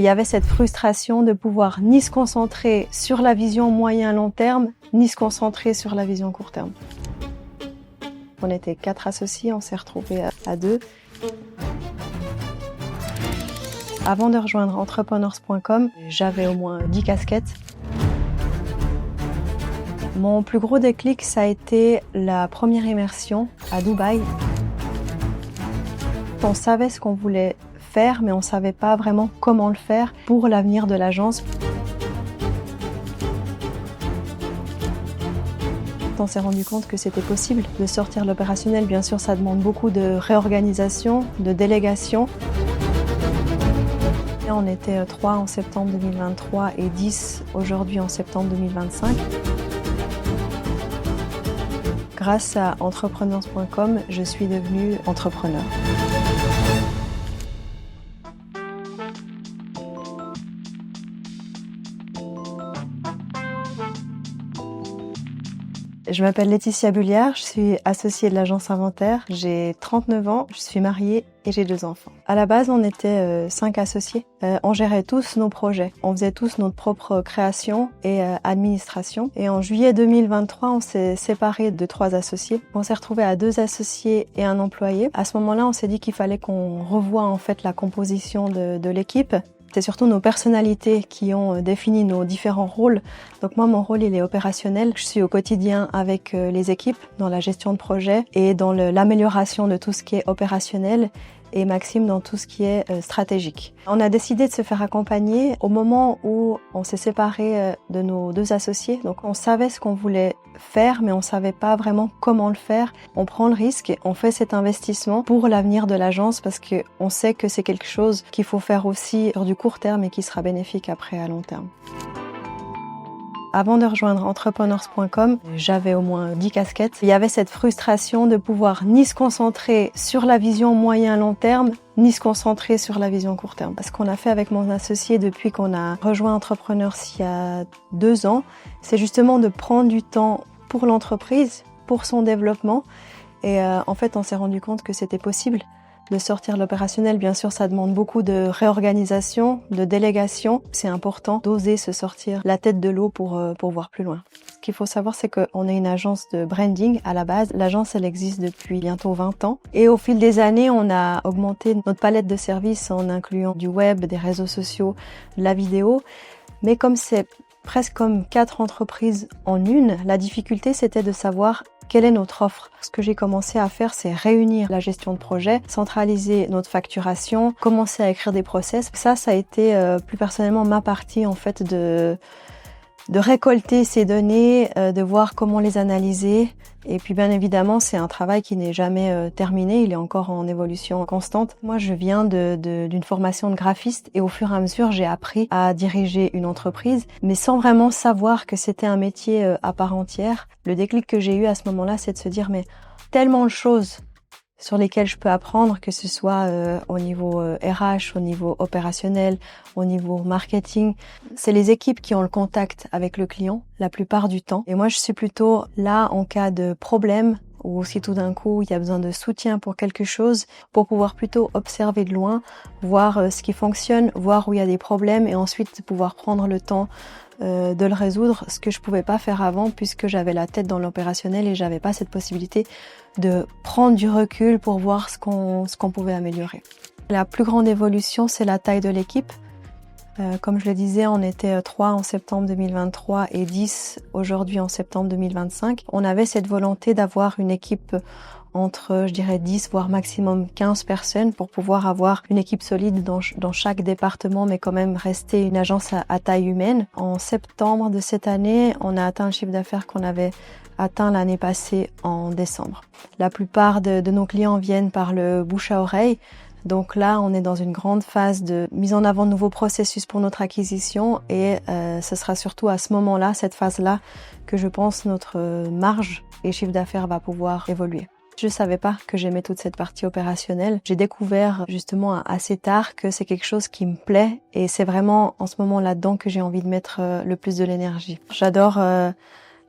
Il y avait cette frustration de pouvoir ni se concentrer sur la vision moyen-long terme, ni se concentrer sur la vision court terme. On était 4 associés, on s'est retrouvés à 2. Avant de rejoindre entrepreneurs.com, j'avais au moins 10 casquettes. Mon plus gros déclic, ça a été la première immersion à Dubaï. On savait ce qu'on voulait faire, mais on ne savait pas vraiment comment le faire pour l'avenir de l'agence. On s'est rendu compte que c'était possible de sortir de l'opérationnel. Bien sûr, ça demande beaucoup de réorganisation, de délégation. On était 3 en septembre 2023 et 10 aujourd'hui en septembre 2025. Grâce à entrepreneurs.com, je suis devenue entrepreneur. Je m'appelle Laetitia Bulliard, je suis associée de l'agence Inventaire, j'ai 39 ans, je suis mariée et j'ai 2 enfants. À la base, on était 5 associés. On gérait tous nos projets, on faisait tous notre propre création et administration. Et en juillet 2023, on s'est séparés de 3 associés. On s'est retrouvés à 2 associés et un employé. À ce moment-là, on s'est dit qu'il fallait qu'on revoie en fait la composition de l'équipe. C'est surtout nos personnalités qui ont défini nos différents rôles. Donc moi, mon rôle, il est opérationnel. Je suis au quotidien avec les équipes dans la gestion de projet et dans l'amélioration de tout ce qui est opérationnel, et Maxime dans tout ce qui est stratégique. On a décidé de se faire accompagner au moment où on s'est séparés de nos 2 associés. Donc on savait ce qu'on voulait faire, mais on savait pas vraiment comment le faire. On prend le risque, on fait cet investissement pour l'avenir de l'agence parce que on sait que c'est quelque chose qu'il faut faire aussi sur du court terme et qui sera bénéfique après à long terme. Avant de rejoindre entrepreneurs.com, j'avais au moins 10 casquettes. Il y avait cette frustration de pouvoir ni se concentrer sur la vision moyen-long terme, ni se concentrer sur la vision court terme. Ce qu'on a fait avec mon associé depuis qu'on a rejoint Entrepreneurs il y a 2 ans, c'est justement de prendre du temps pour l'entreprise, pour son développement. Et en fait, on s'est rendu compte que c'était possible de sortir de l'opérationnel. Bien sûr, ça demande beaucoup de réorganisation, de délégation. C'est important d'oser se sortir la tête de l'eau pour voir plus loin. Ce qu'il faut savoir, c'est qu'on est une agence de branding à la base. L'agence, elle existe depuis bientôt 20 ans. Et au fil des années, on a augmenté notre palette de services en incluant du web, des réseaux sociaux, de la vidéo. Mais comme c'est presque comme 4 entreprises en une, la difficulté, c'était de savoir quelle est notre offre. Ce que j'ai commencé à faire, c'est réunir la gestion de projet, centraliser notre facturation, commencer à écrire des process. Ça a été plus personnellement ma partie en fait de récolter ces données, de voir comment les analyser. Et puis bien évidemment, c'est un travail qui n'est jamais terminé, il est encore en évolution constante. Moi, je viens d'une formation de graphiste et au fur et à mesure, j'ai appris à diriger une entreprise, mais sans vraiment savoir que c'était un métier à part entière. Le déclic que j'ai eu à ce moment-là, c'est de se dire, mais tellement de choses sur lesquelles je peux apprendre, que ce soit au niveau RH, au niveau opérationnel, au niveau marketing. C'est les équipes qui ont le contact avec le client la plupart du temps. Et moi, je suis plutôt là en cas de problème ou si tout d'un coup, il y a besoin de soutien pour quelque chose, pour pouvoir plutôt observer de loin, voir ce qui fonctionne, voir où il y a des problèmes et ensuite pouvoir prendre le temps de le résoudre, ce que je pouvais pas faire avant puisque j'avais la tête dans l'opérationnel et j'avais pas cette possibilité de prendre du recul pour voir ce qu'on pouvait améliorer. La plus grande évolution, c'est la taille de l'équipe. Comme je le disais, on était 3 en septembre 2023 et 10 aujourd'hui en septembre 2025. On avait cette volonté d'avoir une équipe entre, je dirais, 10 voire maximum 15 personnes pour pouvoir avoir une équipe solide dans chaque département, mais quand même rester une agence à taille humaine. En septembre de cette année, on a atteint le chiffre d'affaires qu'on avait atteint l'année passée en décembre. La plupart de nos clients viennent par le bouche à oreille. Donc là, on est dans une grande phase de mise en avant de nouveaux processus pour notre acquisition et ce sera surtout à ce moment-là, cette phase-là, que je pense notre marge et chiffre d'affaires va pouvoir évoluer. Je ne savais pas que j'aimais toute cette partie opérationnelle. J'ai découvert justement assez tard que c'est quelque chose qui me plaît et c'est vraiment en ce moment là-dedans que j'ai envie de mettre le plus de l'énergie. J'adore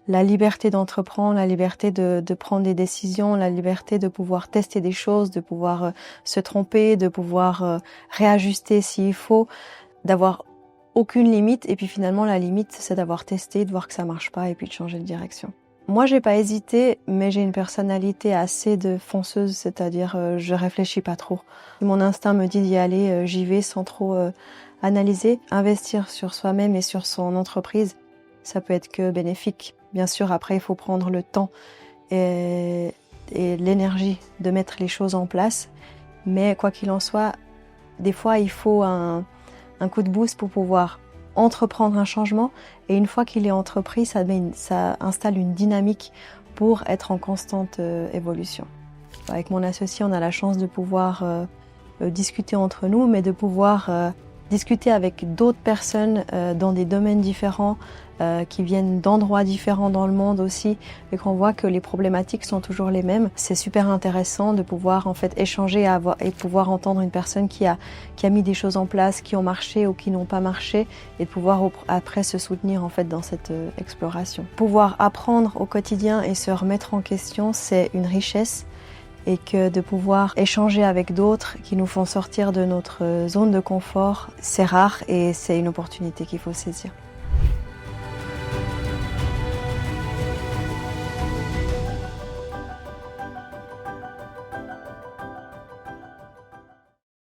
la liberté d'entreprendre, la liberté de prendre des décisions, la liberté de pouvoir tester des choses, de pouvoir se tromper, de pouvoir réajuster s'il faut. d'avoir aucune limite et puis finalement la limite c'est d'avoir testé, de voir que ça marche pas et puis de changer de direction. Moi j'ai pas hésité, mais j'ai une personnalité assez de fonceuse, c'est-à-dire je réfléchis pas trop. Mon instinct me dit d'y aller, j'y vais sans trop analyser. Investir sur soi-même et sur son entreprise, ça peut être que bénéfique. Bien sûr, après il faut prendre le temps et l'énergie de mettre les choses en place, mais quoi qu'il en soit, des fois il faut un coup de boost pour pouvoir entreprendre un changement, et une fois qu'il est entrepris, ça installe une dynamique pour être en constante évolution. Avec mon associé, on a la chance de pouvoir discuter entre nous, mais de pouvoir discuter avec d'autres personnes dans des domaines différents, qui viennent d'endroits différents dans le monde aussi, et qu'on voit que les problématiques sont toujours les mêmes. C'est super intéressant de pouvoir en fait échanger et pouvoir entendre une personne qui a mis des choses en place, qui ont marché ou qui n'ont pas marché, et de pouvoir après se soutenir en fait dans cette exploration. Pouvoir apprendre au quotidien et se remettre en question, c'est une richesse. Et que de pouvoir échanger avec d'autres qui nous font sortir de notre zone de confort, c'est rare et c'est une opportunité qu'il faut saisir.